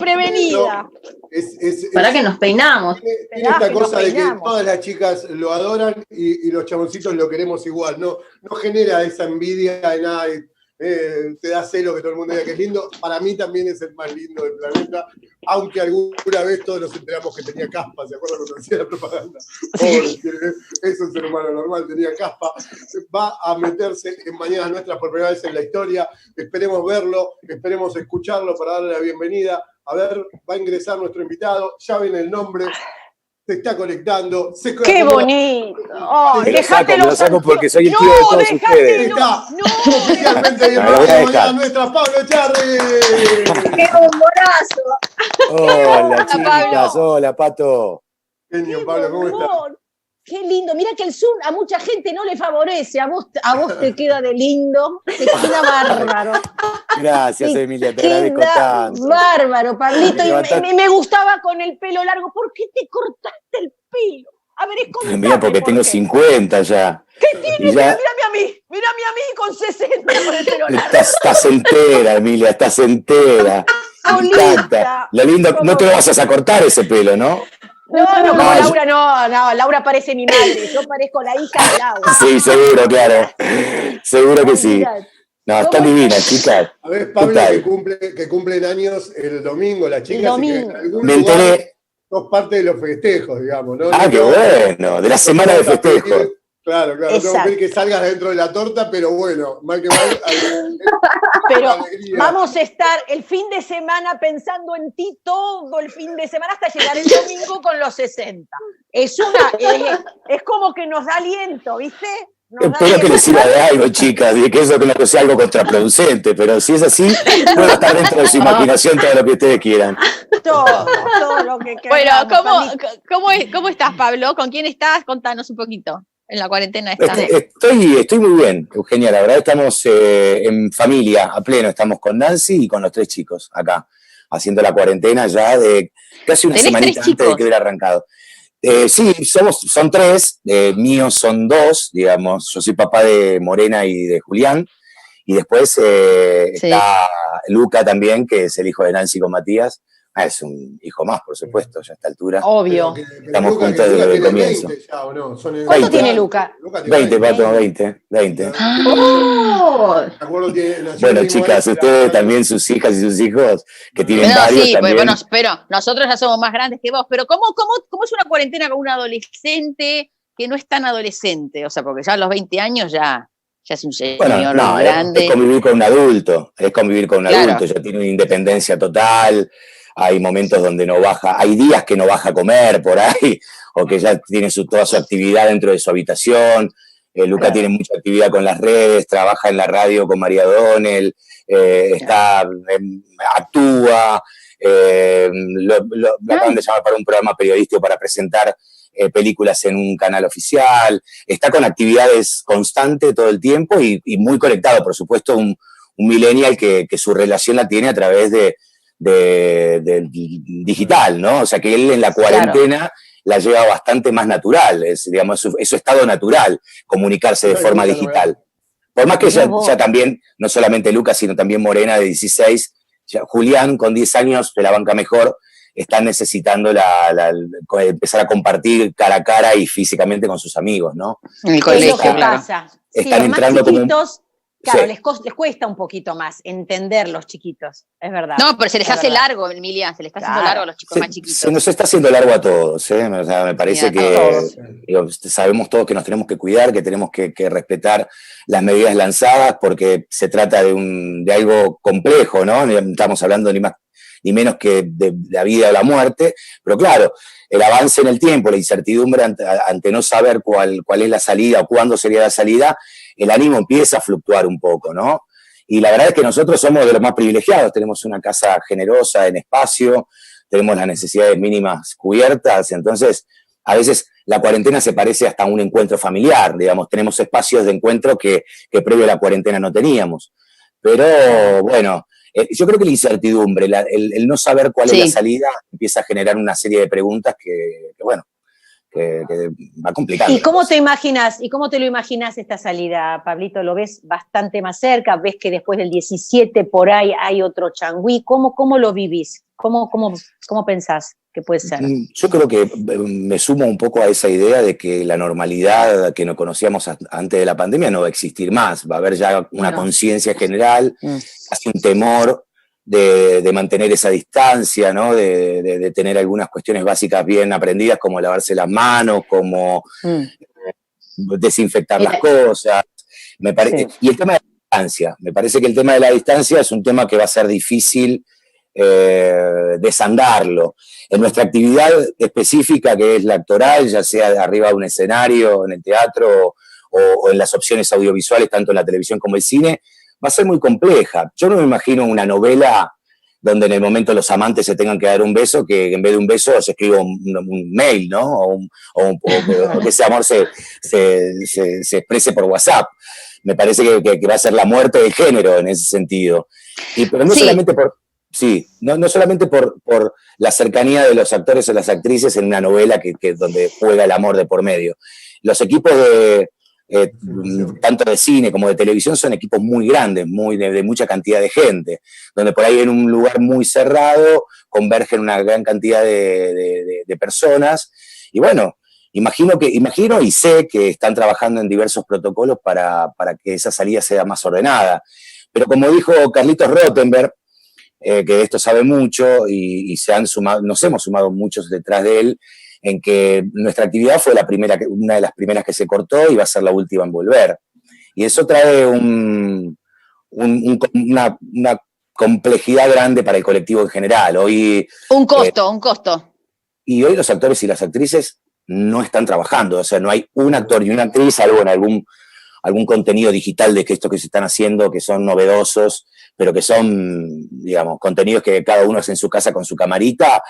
Prevenida. Para que nos peinamos. Tiene esta cosa de que todas las chicas lo adoran y los chaboncitos lo queremos igual. No genera esa envidia de nada. Te da celo que todo el mundo diga que es lindo. Para mí también es el más lindo del planeta, aunque alguna vez todos nos enteramos que tenía caspa. ¿Se acuerdan cuando hacía la propaganda? Sí. Es un ser humano normal, tenía caspa. Va a meterse en Mañanas Nuestras por primera vez en la historia. Esperemos verlo, esperemos escucharlo para darle la bienvenida. A ver, va a ingresar nuestro invitado. Ya ven el nombre. Se está conectando. ¡Qué bonito! Oh, me lo saco porque soy el tío de todos ustedes. Está oficialmente bienvenido nuestra Pablo Echarri. ¡Qué bombonazo! Hola, chicas. Hola, Pato. Genio, Pablo, ¿cómo estás? Qué lindo. Mira que el Zoom a mucha gente no le favorece. A vos te queda de lindo. Te queda bárbaro. Gracias, Emilia. Te agradezco tanto. Bárbaro, Pablito. Y me gustaba con el pelo largo. ¿Por qué te cortaste el pelo? A ver, es como. Mira, porque tengo 50 ya. ¿Qué tienes? Ya... Mírame a mí con 60 con el pelo largo. Estás entera, Emilia, estás entera. Me encanta. Lo lindo, no te lo vas a cortar ese pelo, ¿no? No, como Laura no, Laura parece mi madre, yo parezco la hija de Laura. Sí, seguro, claro. Seguro que sí. No, están divinas, chicas. A ver, Pablo, que cumplen años el domingo, las chicas. El domingo. Me enteré. Sos parte de los festejos, digamos, ¿no? Qué bueno, de la semana de festejos. Claro, no tengo que pedir que salgas dentro de la torta, pero bueno, mal que mal. Pero vamos a estar el fin de semana pensando en ti todo el fin de semana hasta llegar el domingo con los 60. Es como que nos da aliento, ¿viste? Espero que les sirva de algo, chicas, y que eso no sea algo contraproducente, pero si es así, puedo estar dentro de su imaginación todo lo que ustedes quieran. Todo lo que quieran. Bueno, ¿cómo estás, Pablo? ¿Con quién estás? Contanos un poquito. En la cuarentena estás. Estoy muy bien, Eugenia, la verdad estamos en familia, a pleno, estamos con Nancy y con los 3 chicos acá, haciendo la cuarentena ya de casi una semanita antes de que hubiera arrancado. Sí, son 3, míos son 2, digamos, yo soy papá de Morena y de Julián, y después está Luca también, que es el hijo de Nancy con Matías. Es un hijo más, por supuesto, ya a esta altura. Obvio. Estamos juntos desde el comienzo. ¿Cuánto tiene Luca? 20, Pato, 20. ¡Oh! Bueno, chicas, ustedes también, sus hijas y sus hijos, que tienen varios sí, también. Bueno, pero nosotros ya somos más grandes que vos. Pero ¿cómo es una cuarentena con un adolescente que no es tan adolescente? O sea, porque ya a los 20 años ya es un señor grande. Es convivir con un adulto, ya tiene una independencia total. Hay momentos donde no baja, hay días que no baja a comer por ahí, o que ya tiene toda su actividad dentro de su habitación. Luca tiene mucha actividad con las redes, trabaja en la radio con María Donel, actúa, lo acaban de llamar para un programa periodístico para presentar películas en un canal oficial, está con actividades constantes todo el tiempo y muy conectado, por supuesto, un millennial que su relación la tiene a través de digital, ¿no? O sea que él en la cuarentena la lleva bastante más natural, digamos, es su estado natural, comunicarse de forma digital. Por más que ya también, no solamente Lucas, sino también Morena de 16, Julián con 10 años de la banca mejor, están necesitando empezar a compartir cara a cara y físicamente con sus amigos, ¿no? En el colegio, ¿qué pasa? Están entrando como... Claro, les cuesta un poquito más entender los chiquitos, es verdad. No, pero se les hace largo, Emilia, se les está haciendo largo a los chicos más chiquitos. Se nos está haciendo largo a todos, ¿eh? O sea, me parece sabemos todos que nos tenemos que cuidar, que tenemos que respetar las medidas lanzadas, porque se trata de algo complejo, ¿no? No estamos hablando ni más ni menos que de la vida o la muerte, pero claro, el avance en el tiempo, la incertidumbre ante no saber cuál es la salida o cuándo sería la salida, el ánimo empieza a fluctuar un poco, ¿no? Y la verdad es que nosotros somos de los más privilegiados, tenemos una casa generosa en espacio, tenemos las necesidades mínimas cubiertas, entonces a veces la cuarentena se parece hasta a un encuentro familiar, digamos, tenemos espacios de encuentro que previo a la cuarentena no teníamos. Pero bueno, yo creo que la incertidumbre, el no saber cuál es la salida, empieza a generar una serie de preguntas que va a complicar. ¿Y cómo te lo imaginas esta salida, Pablito? ¿Lo ves bastante más cerca? ¿Ves que después del 17 por ahí hay otro Changüí? ¿Cómo lo vivís? ¿Cómo pensás que puede ser? Yo creo que me sumo un poco a esa idea de que la normalidad que no conocíamos antes de la pandemia no va a existir más. Va a haber ya una conciencia general, casi un temor de mantener esa distancia, ¿no? De tener algunas cuestiones básicas bien aprendidas, como lavarse las manos, como desinfectar las cosas. Me parece, y el tema de la distancia. Me parece que el tema de la distancia es un tema que va a ser difícil desandarlo. En nuestra actividad específica, que es la actoral, ya sea de arriba de un escenario, en el teatro o en las opciones audiovisuales, tanto en la televisión como el cine, va a ser muy compleja. Yo no me imagino una novela donde en el momento los amantes se tengan que dar un beso, que en vez de un beso se escriba un mail, ¿no? O que ese amor se exprese por WhatsApp. Me parece que va a ser la muerte del género en ese sentido. Pero no solamente por... Sí, no solamente por la cercanía de los actores o las actrices en una novela donde juega el amor de por medio. Los equipos tanto de cine como de televisión son equipos muy grandes, de mucha cantidad de gente, donde por ahí en un lugar muy cerrado convergen una gran cantidad de personas. Y bueno, imagino y sé que están trabajando en diversos protocolos para que esa salida sea más ordenada. Pero como dijo Carlitos Rottenberg, que de esto sabe mucho y nos hemos sumado muchos detrás de él, en que nuestra actividad fue una de las primeras que se cortó y va a ser la última en volver. Y eso trae una complejidad grande para el colectivo en general. Hoy, un costo. Y hoy los actores y las actrices no están trabajando, o sea, no hay un actor y una actriz, salvo en algún contenido digital de que esto que se están haciendo, que son novedosos, pero que son, digamos, contenidos que cada uno hace en su casa con su camarita,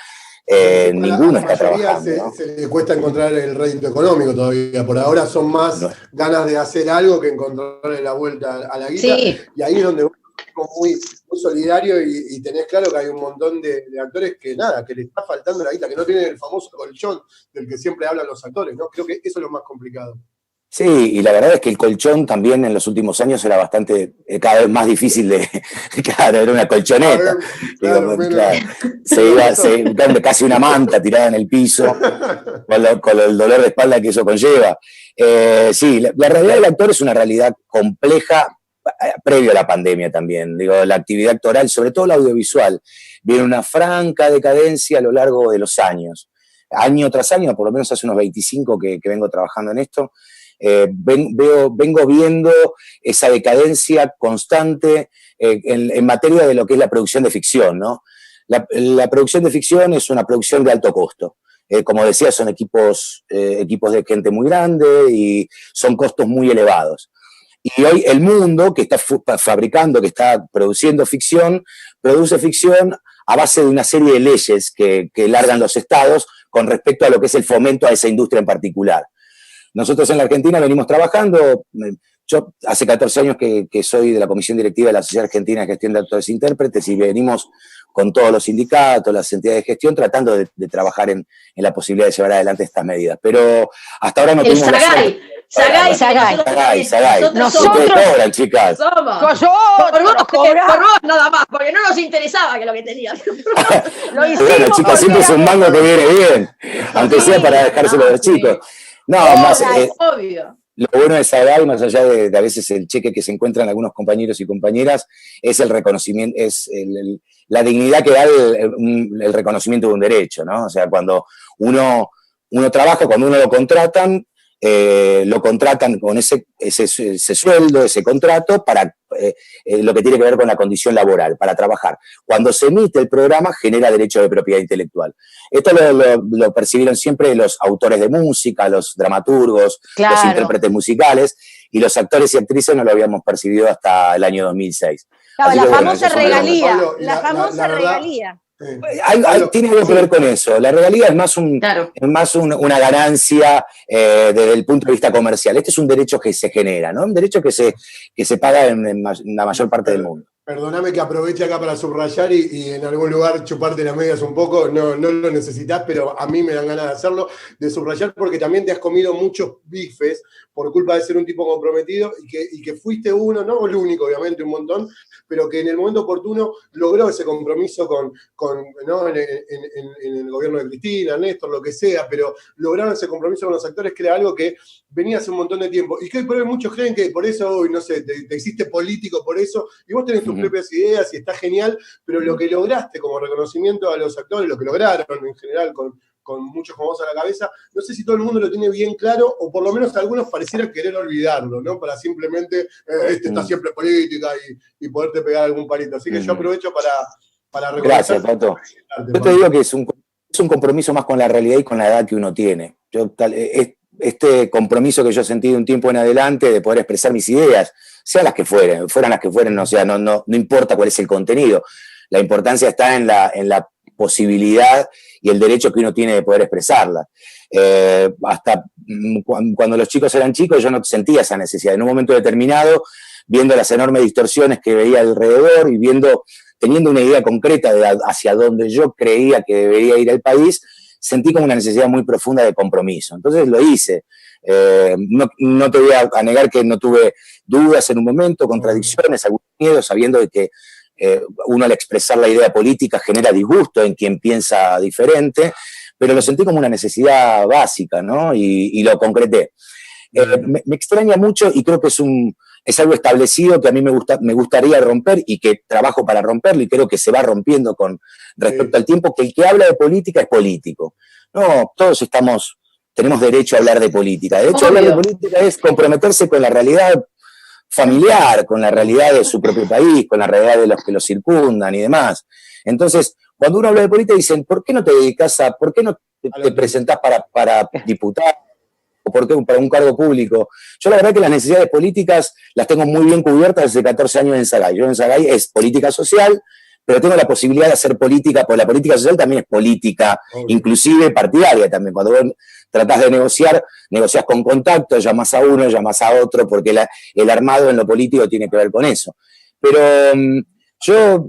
ninguno está trabajando. ¿No? Se le cuesta encontrar el rédito económico todavía. Por ahora son más ganas de hacer algo que encontrarle la vuelta a la guita. Sí. Y ahí es donde uno es muy solidario y tenés claro que hay un montón de actores que le está faltando la guita, que no tienen el famoso colchón del que siempre hablan los actores, ¿no? Creo que eso es lo más complicado. Sí, y la verdad es que el colchón también en los últimos años era cada vez más difícil era una colchoneta. Claro. Se iba casi una manta tirada en el piso, con el dolor de espalda que eso conlleva. Sí, la realidad del actor es una realidad compleja previo a la pandemia también. Digo, la actividad actoral, sobre todo la audiovisual, viene una franca decadencia a lo largo de los años. Año tras año, por lo menos hace unos 25 que vengo trabajando en esto, vengo viendo esa decadencia constante en materia de lo que es la producción de ficción, ¿no? La producción de ficción es una producción de alto costo. Como decía, son equipos de gente muy grande y son costos muy elevados. Y hoy el mundo que está fabricando, que está produciendo ficción, produce ficción a base de una serie de leyes que largan los estados con respecto a lo que es el fomento a esa industria en particular. Nosotros en la Argentina venimos trabajando, yo hace 14 años que soy de la Comisión Directiva de la Sociedad Argentina de Gestión de Actores e Intérpretes y venimos con todos los sindicatos, las entidades de gestión, tratando de trabajar en la posibilidad de llevar adelante estas medidas. Pero hasta ahora no tenemos... Sagay. Nosotros cobran, chicas. Por vos nada más, porque no nos interesaba que lo que teníamos. Bueno, chicas, siempre es un mango que viene bien, aunque sea para dejárselo a los chicos. No, más obvio. Lo bueno de Sagay, más allá de a veces el cheque que se encuentran algunos compañeros y compañeras, es el reconocimiento, es la dignidad que da el reconocimiento de un derecho, ¿no? O sea, cuando uno trabaja, cuando uno lo contratan con ese sueldo, ese contrato, para lo que tiene que ver con la condición laboral, para trabajar. Cuando se emite el programa, genera derecho de propiedad intelectual. Esto lo percibieron siempre los autores de música, los dramaturgos, los intérpretes musicales, y los actores y actrices no lo habíamos percibido hasta el año 2006. Claro, la famosa regalía. Tiene algo que ver con eso. La regalía es más una ganancia desde el punto de vista comercial. Este es un derecho que se genera, ¿no? Un derecho que se paga en la mayor parte del mundo. Perdóname que aproveche acá para subrayar y en algún lugar chuparte las medias un poco, no lo necesitas, pero a mí me dan ganas de hacerlo, de subrayar porque también te has comido muchos bifes por culpa de ser un tipo comprometido y que fuiste uno, no el único, obviamente, un montón, pero que en el momento oportuno logró ese compromiso ¿no? en el gobierno de Cristina, Néstor, lo que sea, pero lograron ese compromiso con los actores que era algo que venía hace un montón de tiempo. Y que hoy por hoy muchos creen que por eso hoy, no sé, te hiciste político por eso, y vos tenés tus propias ideas y está genial, pero lo que lograste como reconocimiento a los actores, lo que lograron en general con muchos como vos a la cabeza, no sé si todo el mundo lo tiene bien claro, o por lo menos algunos parecieran querer olvidarlo, ¿no? Para simplemente, está siempre política y poderte pegar algún palito. Así que yo aprovecho para reconocer. Gracias, Pato. Yo te digo que es un compromiso más con la realidad y con la edad que uno tiene. Este compromiso que yo sentí de un tiempo en adelante de poder expresar mis ideas, sean las que fueran las que fueren, o sea, no importa cuál es el contenido. La importancia está en la posibilidad y el derecho que uno tiene de poder expresarla. Hasta cuando los chicos eran chicos yo no sentía esa necesidad. En un momento determinado, viendo las enormes distorsiones que veía alrededor y teniendo una idea concreta de hacia dónde yo creía que debería ir el país, sentí como una necesidad muy profunda de compromiso. Entonces lo hice. No te voy a negar que no tuve dudas en un momento, contradicciones, algún miedo, sabiendo de que uno al expresar la idea política genera disgusto en quien piensa diferente, pero lo sentí como una necesidad básica, ¿no? Y lo concreté. Me extraña mucho y creo que es algo establecido que a mí me gustaría romper y que trabajo para romperlo y creo que se va rompiendo con respecto al tiempo, que el que habla de política es político. No, todos tenemos derecho a hablar de política. De hecho, hablar de política es comprometerse con la realidad familiar, con la realidad de su propio país, con la realidad de los que lo circundan y demás. Entonces, cuando uno habla de política dicen, ¿por qué no te presentás para diputado? ¿O por qué para un cargo público? Yo la verdad que las necesidades políticas las tengo muy bien cubiertas desde 14 años en Sagay. Yo en Sagay es política social, pero tengo la posibilidad de hacer política, porque la política social también es política, inclusive partidaria también. Cuando vos tratás de negociás con contacto, llamás a uno, llamás a otro, porque el armado en lo político tiene que ver con eso. Pero yo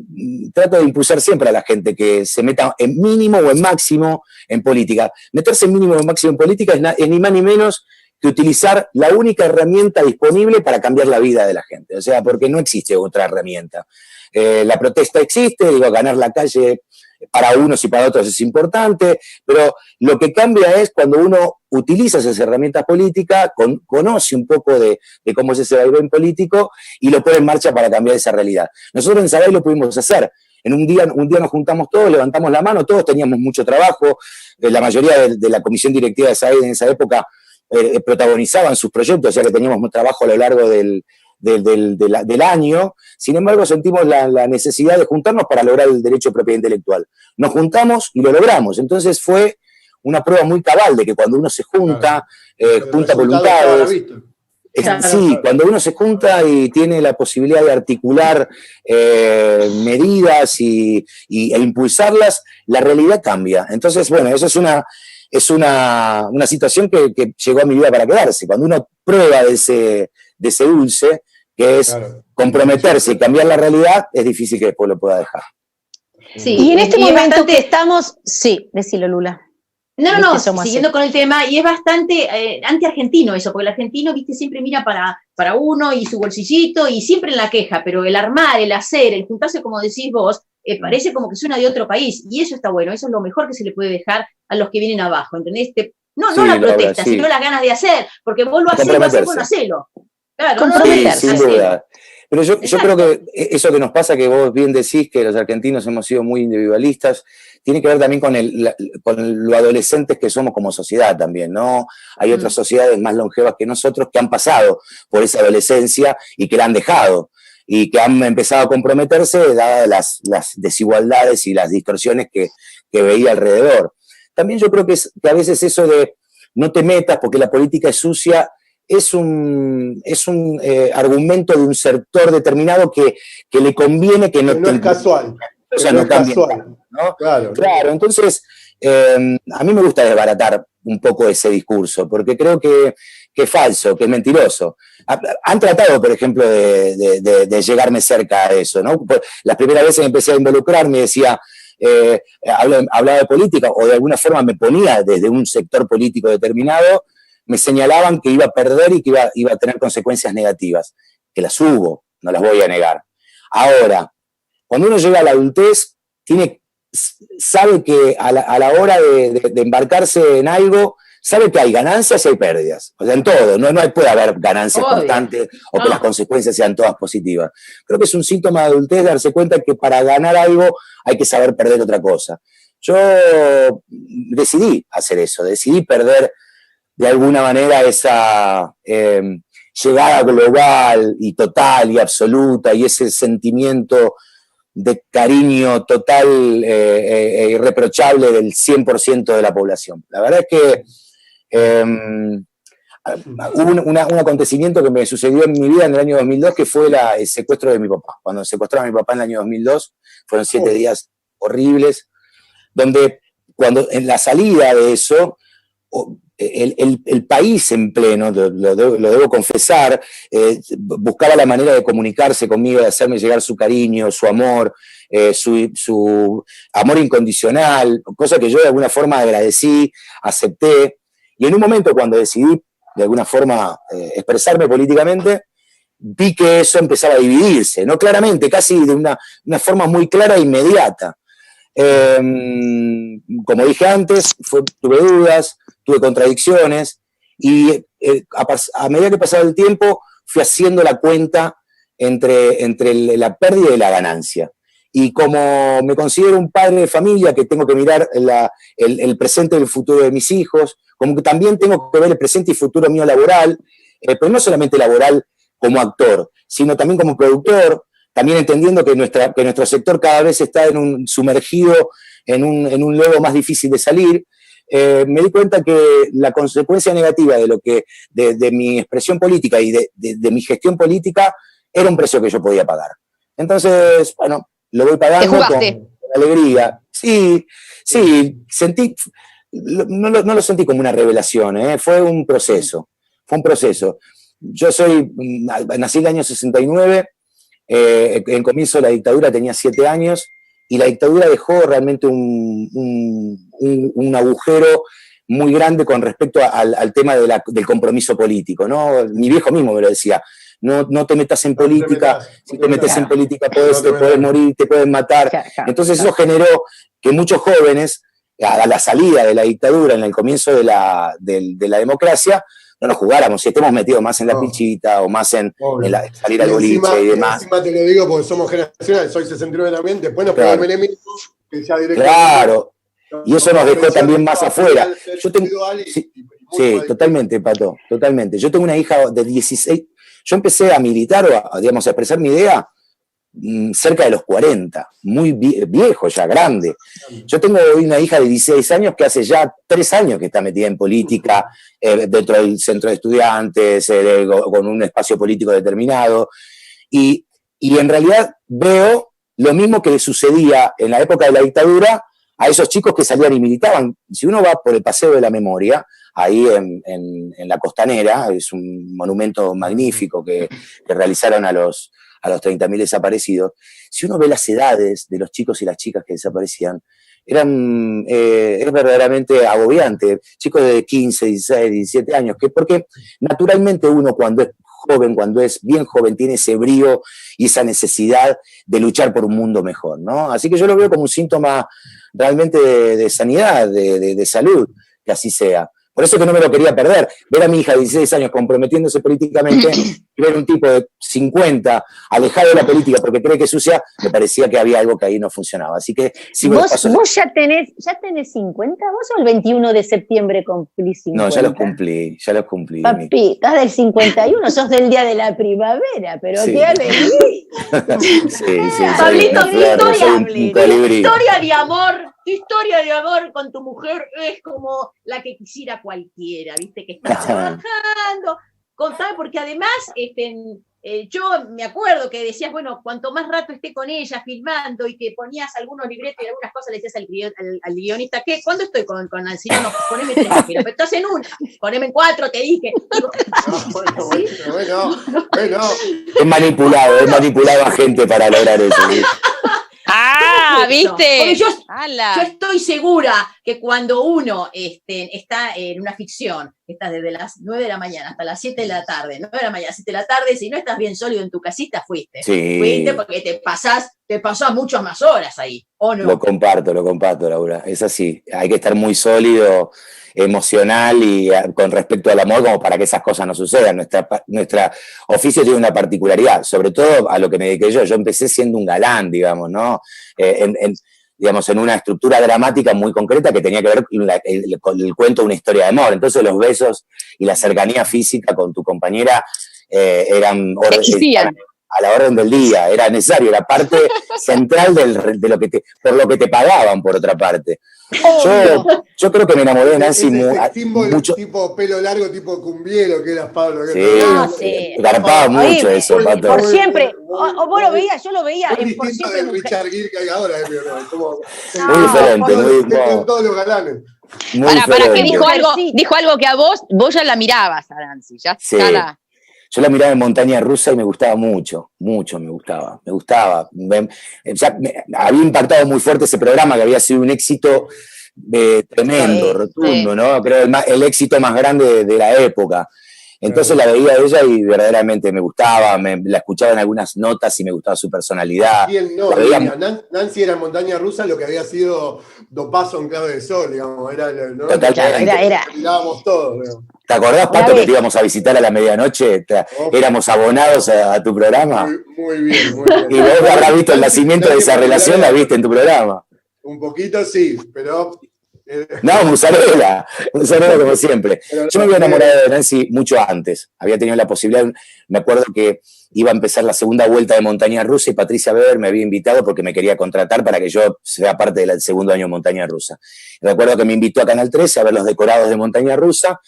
trato de impulsar siempre a la gente que se meta en mínimo o en máximo en política. Meterse en mínimo o en máximo en política es ni más ni menos que utilizar la única herramienta disponible para cambiar la vida de la gente. O sea, porque no existe otra herramienta. La protesta existe, ganar la calle para unos y para otros es importante, pero lo que cambia es cuando uno utiliza esas herramientas políticas, conoce un poco de cómo es ese vaivén político y lo pone en marcha para cambiar esa realidad. Nosotros en Sagay lo pudimos hacer. En un día nos juntamos todos, levantamos la mano, todos teníamos mucho trabajo, la mayoría de la comisión directiva de Sagay en esa época protagonizaban sus proyectos, o sea que teníamos un trabajo a lo largo del año. Sin embargo, sentimos la necesidad de juntarnos para lograr el derecho de propiedad intelectual. Nos juntamos y lo logramos. Entonces fue una prueba muy cabal de que cuando uno se junta, junta voluntades. Sí, cuando uno se junta y tiene la posibilidad de articular medidas e impulsarlas, la realidad cambia. Entonces, bueno, eso es una situación que llegó a mi vida para quedarse. Cuando uno prueba de ese dulce, que es comprometerse y cambiar la realidad, es difícil que después lo pueda dejar. Sí, y en este momento que estamos... Sí, decilo, Lula. No, siguiendo con el tema, y es bastante anti-argentino eso, porque el argentino, viste, siempre mira para uno y su bolsillito, y siempre en la queja, pero el armar, el hacer, el juntarse, como decís vos, parece como que suena de otro país, y eso está bueno, eso es lo mejor que se le puede dejar a los que vienen abajo, ¿entendés? No la protesta, sino las ganas de hacer, porque vos lo hacés, bueno, hacelo. Claro, sin duda. Pero yo creo que eso que nos pasa, que vos bien decís que los argentinos hemos sido muy individualistas, tiene que ver también con lo adolescentes que somos como sociedad también, ¿no? Hay otras sociedades más longevas que nosotros que han pasado por esa adolescencia y que la han dejado y que han empezado a comprometerse dadas las desigualdades y las distorsiones que veía alrededor. También yo creo que a veces eso de no te metas porque la política es sucia es un argumento de un sector determinado que le conviene que no es casual. O sea, no cambie, ¿no? Claro, entonces a mí me gusta desbaratar un poco ese discurso, porque creo que es falso, que es mentiroso. Han tratado, por ejemplo, de llegarme cerca a eso, ¿no? Las primeras veces que empecé a involucrarme decía, hablaba de política o de alguna forma me ponía desde un sector político determinado, me señalaban que iba a perder y que iba a tener consecuencias negativas, que las hubo, no las voy a negar. Ahora, cuando uno llega a la adultez, sabe que a la hora de embarcarse en algo, sabe que hay ganancias y hay pérdidas. O sea, en todo, no puede haber ganancias constantes o que las consecuencias sean todas positivas. Creo que es un síntoma de adultez darse cuenta que para ganar algo hay que saber perder otra cosa. Yo decidí hacer eso, decidí perder de alguna manera esa llegada global y total y absoluta y ese sentimiento de cariño total e irreprochable del 100% de la población. La verdad es que hubo un acontecimiento que me sucedió en mi vida en el año 2002, que fue el secuestro de mi papá. Cuando secuestraron a mi papá en el año 2002, fueron 7 días horribles, donde cuando en la salida de eso, el país en pleno, lo debo confesar, buscaba la manera de comunicarse conmigo, de hacerme llegar su cariño, su amor, su amor incondicional, cosa que yo de alguna forma agradecí, acepté, y en un momento cuando decidí de alguna forma expresarme políticamente, vi que eso empezaba a dividirse, no claramente, casi de una forma muy clara e inmediata. Como dije antes, tuve dudas, tuve contradicciones y a medida que pasaba el tiempo fui haciendo la cuenta entre la pérdida y la ganancia. Y como me considero un padre de familia que tengo que mirar el presente y el futuro de mis hijos, como que también tengo que ver el presente y futuro mío laboral, pero no solamente laboral como actor, sino también como productor, también entendiendo que nuestro sector cada vez está sumergido en un lodo más difícil de salir. Me di cuenta que la consecuencia negativa de mi expresión política y de mi gestión política era un precio que yo podía pagar. Entonces, bueno, lo voy pagando con alegría. Sí, sentí, no lo sentí como una revelación, fue un proceso. Yo nací en el año 69, en comienzo de la dictadura tenía 7 años, y la dictadura dejó realmente un agujero muy grande con respecto al tema del compromiso político, ¿no? Mi viejo mismo me lo decía, no te metas en política, si te metes en política te puedes morir, te pueden matar. Entonces eso generó que muchos jóvenes, a la salida de la dictadura, en el comienzo de la democracia, no nos jugáramos, si estemos metidos más en la pichita o más en salir al boliche y demás. Encima te lo digo porque somos generacionales, soy 69 también, después nos pegó el menemismo, que ya directamente... Claro, y eso nos dejó también más afuera. Sí, totalmente, Pato, totalmente. Yo tengo una hija de 16, yo empecé a militar o a expresar mi idea cerca de los 40, muy viejo ya, grande. Yo tengo hoy una hija de 16 años que hace ya 3 años que está metida en política, dentro del centro de estudiantes, con un espacio político determinado, y en realidad veo lo mismo que le sucedía en la época de la dictadura a esos chicos que salían y militaban. Si uno va por el Paseo de la Memoria, ahí en la Costanera, es un monumento magnífico que realizaron a los 30.000 desaparecidos, si uno ve las edades de los chicos y las chicas que desaparecían, es verdaderamente agobiante. Chicos de 15, 16, 17 años, porque naturalmente uno cuando es joven, cuando es bien joven, tiene ese brío y esa necesidad de luchar por un mundo mejor, ¿no? Así que yo lo veo como un síntoma realmente de sanidad, de salud, que así sea. Por eso que no me lo quería perder. Ver a mi hija de 16 años comprometiéndose políticamente, ver un tipo de 50 alejado de la política porque cree que es sucia, me parecía que había algo que ahí no funcionaba. Así que sí. ¿Vos ya tenés 50? ¿Vos o el 21 de septiembre cumplís 50? No, ya los cumplí. Papi, estás del 51, sos del día de la primavera, pero sí. ¡Qué alegría! Sí. Pablito, tu historia de amor con tu mujer es como la que quisiera cualquiera, ¿viste? Que está trabajando. Contame, porque además yo me acuerdo que decías, bueno, cuanto más rato esté con ella filmando y que ponías algunos libretos y algunas cosas, le decías al guionista, ¿qué? ¿Cuándo estoy con Nancy? No, poneme 3 páginas, pero estás en una, poneme en 4, te dije. Digo, bueno. He manipulado a gente para lograr eso. ¿Sí? ¿Viste? Yo estoy segura que cuando uno está en una ficción, estás desde las 9 de la mañana hasta las 7 de la tarde, 9 de la mañana, 7 de la tarde, si no estás bien sólido en tu casita, fuiste. Sí. Fuiste porque te pasás muchas más horas ahí, ¿o no? Lo comparto, Laura. Es así. Hay que estar muy sólido, emocional y con respecto al amor como para que esas cosas no sucedan. Nuestra oficio tiene una particularidad, sobre todo a lo que me dediqué yo. Yo empecé siendo un galán, digamos, ¿no? En una estructura dramática muy concreta que tenía que ver con el cuento de una historia de amor. Entonces los besos y la cercanía física con tu compañera eran a la orden del día, era necesario, era parte central de lo que por lo que te pagaban, por otra parte. Yo creo que me enamoré de Nancy mucho. Tipo pelo largo, tipo cumbiero, que eras Pablo. Sí, garpaba mucho eso, Pato. Por siempre. Vos lo veías, yo lo veía. Muy distinto del Richard Gere que hay ahora, muy diferente. Con todos los galanes. Para que dijo algo que a vos ya la mirabas a Nancy. Sí. Yo la miraba en Montaña Rusa y me gustaba mucho me gustaba. Había impactado muy fuerte ese programa, que había sido un éxito tremendo, rotundo, ¿no? Creo el éxito más grande de la época. Entonces la veía a ella y verdaderamente me gustaba, la escuchaba en algunas notas y me gustaba su personalidad. ¿Quién no? Nancy era en Montaña Rusa lo que había sido Dopazo en Clave de Sol, digamos. Era. Mirábamos todos, digamos. ¿Te acordás, Pato, que te íbamos a visitar a la medianoche? Éramos abonados a tu programa. Muy bien. Y vos habrás visto el nacimiento de esa relación, la viste en tu programa. Un poquito sí, pero... No, Musarela como siempre. Yo me había enamorado de Nancy mucho antes. Había tenido la posibilidad, me acuerdo que iba a empezar la segunda vuelta de Montaña Rusa y Patricia Weber me había invitado porque me quería contratar para que yo sea parte del segundo año de Montaña Rusa. Recuerdo que me invitó a Canal 13 a ver los decorados de Montaña Rusa.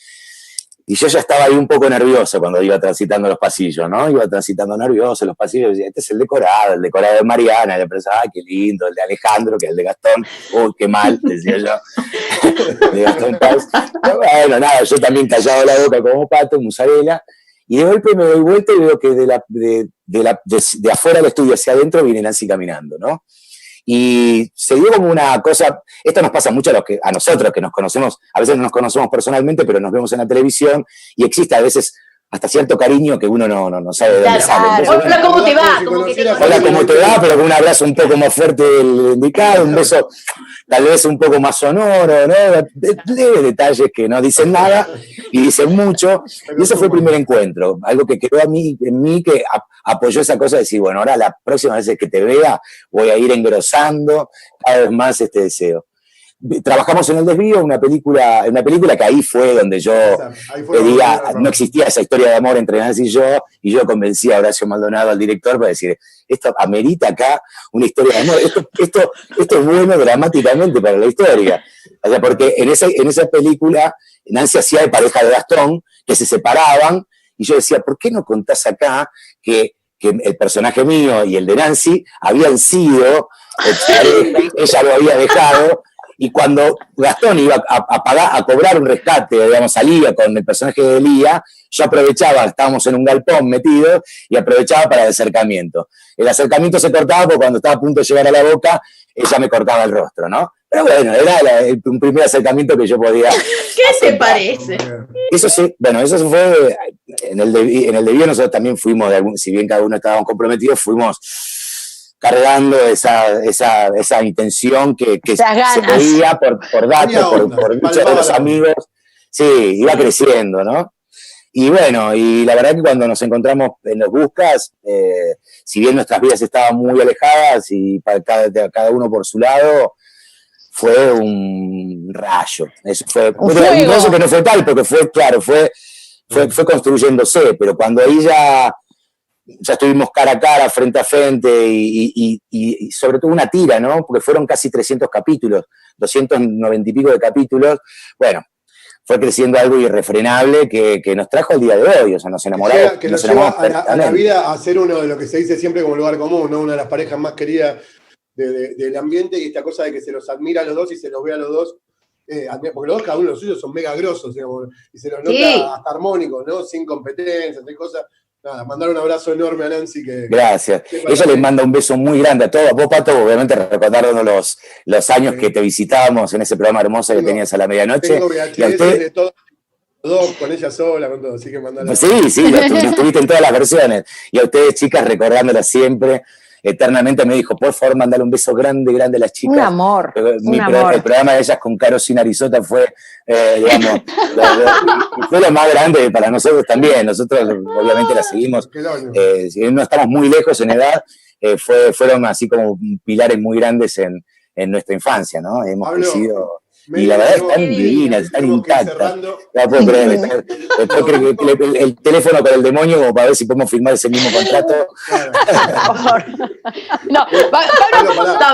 Y yo ya estaba ahí un poco nervioso cuando iba transitando los pasillos, ¿no? Iba transitando nervioso los pasillos y decía, este es el decorado de Mariana. Y le pensaba, ay, qué lindo, el de Alejandro, que es el de Gastón. Uy, qué mal, decía yo. De Gastón Paz. Bueno, nada, yo también callado la boca como Pato, Musarela. Y de golpe me doy vuelta y veo que de afuera del estudio hacia adentro viene Nancy caminando, ¿no? Y se dio como una cosa, esto nos pasa mucho a nosotros que nos conocemos, a veces no nos conocemos personalmente, pero nos vemos en la televisión y existe a veces hasta cierto cariño que uno no sabe de dónde sale. Entonces, hola, ¿cómo te va? Hola, ¿cómo te va? Pero con un abrazo un poco más fuerte del indicado, un beso tal vez un poco más sonoro, ¿no? Leves detalles que no dicen nada y dicen mucho. Y ese fue el primer encuentro, algo que quedó en mí que apoyó esa cosa de decir, bueno, ahora la próxima vez que te vea voy a ir engrosando cada vez más este deseo. Trabajamos en El Desvío, una película que ahí fue donde yo pedía, no existía esa historia de amor entre Nancy y yo convencí a Horacio Maldonado, al director, para decir, esto amerita acá una historia de amor, esto es bueno dramáticamente para la historia. O sea, porque en esa película Nancy hacía de pareja de Gastón, que se separaban, y yo decía, ¿por qué no contás acá que el personaje mío y el de Nancy habían sido pareja, ella lo había dejado? Y cuando Gastón iba a cobrar un rescate, digamos, salía con el personaje de Elía, yo aprovechaba, estábamos en un galpón metidos, y aprovechaba para el acercamiento. El acercamiento se cortaba porque cuando estaba a punto de llegar a la boca, ella me cortaba el rostro, ¿no? Pero bueno, era un primer acercamiento que yo podía ¿Qué te parece? Eso sí, bueno, eso fue, en el Desvío nosotros también fuimos, si bien cada uno estábamos comprometidos, fuimos cargando esa intención que se veía por datos, por muchos de los amigos. Sí, iba creciendo, ¿no? Y bueno, y la verdad que cuando nos encontramos en los Buscas, si bien nuestras vidas estaban muy alejadas y para cada uno por su lado, fue un rayo. Eso fue un rayo que no fue tal, porque fue construyéndose, pero cuando ahí ya estuvimos cara a cara, frente a frente, y sobre todo una tira, ¿no? Porque fueron casi 300 capítulos, 290 y pico de capítulos. Bueno, fue creciendo algo irrefrenable que nos trajo al día de hoy, o sea, nos enamoramos. Que nos lleva a la vida a ser uno de lo que se dice siempre como lugar común, ¿no? Una de las parejas más queridas del ambiente, y esta cosa de que se los admira a los dos y se los ve a los dos, porque los dos, cada uno de los suyos, son mega grosos, digamos, y se los nota hasta armónicos, ¿no? Sin competencias, sin cosas. Nada, mandar un abrazo enorme a Nancy. Gracias. Ella les manda un beso muy grande a todos. Vos, Pato, obviamente recordándonos los años que te visitábamos en ese programa hermoso que tenías a la medianoche. Tengo VHS de todos dos, con ella sola, con todo, así que mandala. Sí, lo tuviste en todas las versiones. Y a ustedes, chicas, recordándolas siempre, eternamente, me dijo, por favor, mandale un beso grande a las chicas. Un amor. El programa de ellas con Caro Sin Arizota fue, digamos, fue lo más grande para nosotros también. Nosotros, obviamente, la seguimos. Si bien no estamos muy lejos en edad, fueron así como pilares muy grandes en nuestra infancia, ¿no? Hemos crecido. Y la verdad están divinas, están intactas. No puedo creer. Después creo que el teléfono con el demonio como para ver si podemos firmar ese mismo contrato. No, está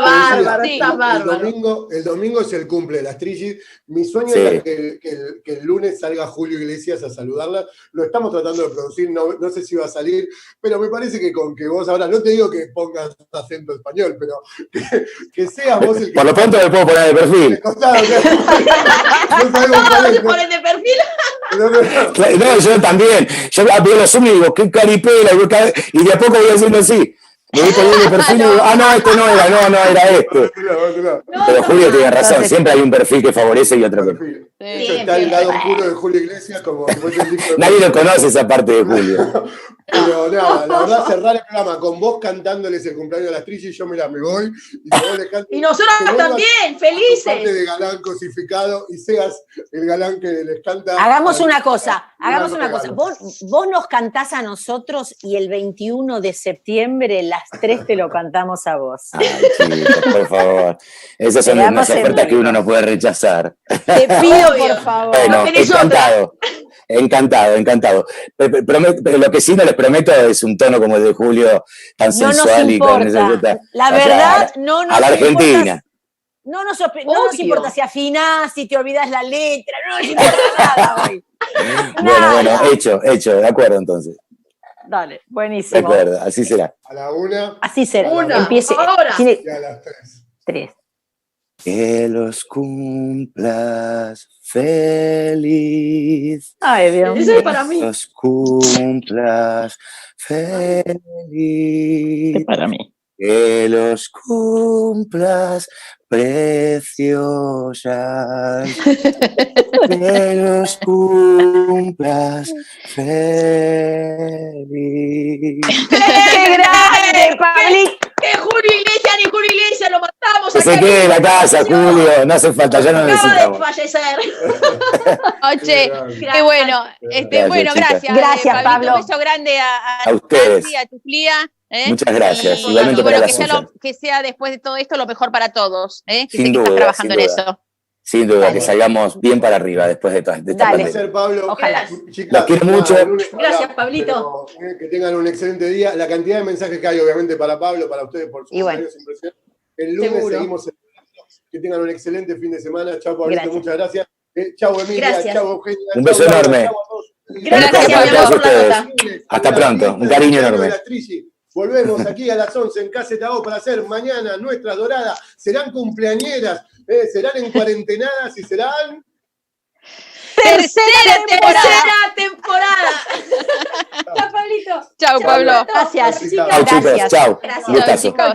bárbaro. El domingo es el cumple de las Trigis. Mi sueño es que el lunes salga Julio Iglesias a saludarla. Lo estamos tratando de producir, no sé si va a salir, pero me parece que con que vos ahora, no te digo que pongas acento español, pero que seas vos el que... Por lo pronto me puedo poner de perfil. ¿Todos se ponen de perfil? No, yo también. Yo veo los Zoom y digo, qué caripela, y de a poco voy haciendo así. Me voy poniendo de perfil y digo, no, este no era este. Pero Julio tiene razón, siempre hay un perfil que favorece y otro que... Está el lado oscuro de Julio Iglesias, como si fuese el disco de... Nadie lo conoce esa parte de Julio. Pero nada, la verdad, cerrar el programa con vos cantándoles el cumpleaños de las Trigis, yo me voy. Y nosotros también, felices. Parte de galán cosificado y seas el galán que les canta. Hagamos una cosa. Vos nos cantás a nosotros y el 21 de septiembre las 3 te lo cantamos a vos. Ay, chicos, por favor. Esas son unas ofertas que uno no puede rechazar. Te pido, por favor. Bueno, encantado. Pero lo que sí no les prometo es un tono como el de Julio, tan sensual y con esa... La verdad, no nos a la Argentina. No nos importa si afinás, si te olvidas la letra, no nos importa nada hoy. Bueno, hecho, de acuerdo entonces. Dale, buenísimo. De acuerdo, así será. A la 1. Así será. Empiece ahora. Y a las 3. Que los cumplas feliz. Ay, Dios mío. Eso es para mí. Los cumplas feliz. Es para mí. Que los cumplas preciosas. Que los cumplas feliz. ¡Qué grande, Pablito! Que Julio Iglesias ni Julio Iglesias lo matamos. Que se quede en la casa, Julio. No hace falta, ya no necesitamos. Acaba de fallecer. Oye, qué bueno. Bueno, gracias. Gracias, Pablo. Un beso grande a ustedes. Nancy, a tu Clía. Muchas gracias. Y igualmente para bueno, la suya. que sea después de todo esto lo mejor para todos. Que Sin sé que duda, estás trabajando en eso. Sin duda, que salgamos bien para arriba después de esta pandemia. Pablo. Ojalá. Chicas, los quiero mucho. Gracias, Pablito. Que tengan un excelente día. La cantidad de mensajes que hay, obviamente, para Pablo, para ustedes, por sus comentarios impresionantes. El lunes seguimos celebrando. Que tengan un excelente fin de semana. Chao, Pablito, muchas gracias. Chao, Emilia. Chao, Eugenia. Un beso enorme. Gracias, mi amor, por la nota. Hasta pronto. Un cariño enorme. Volvemos aquí a las 11 en Caseta O para hacer mañana nuestras doradas. Serán cumpleañeras, serán en cuarentenadas y serán... Tercera temporada. Chao, Pablito. Chao, Pablo. Gracias. Chao, chicos. Chao. Gracias, chicos.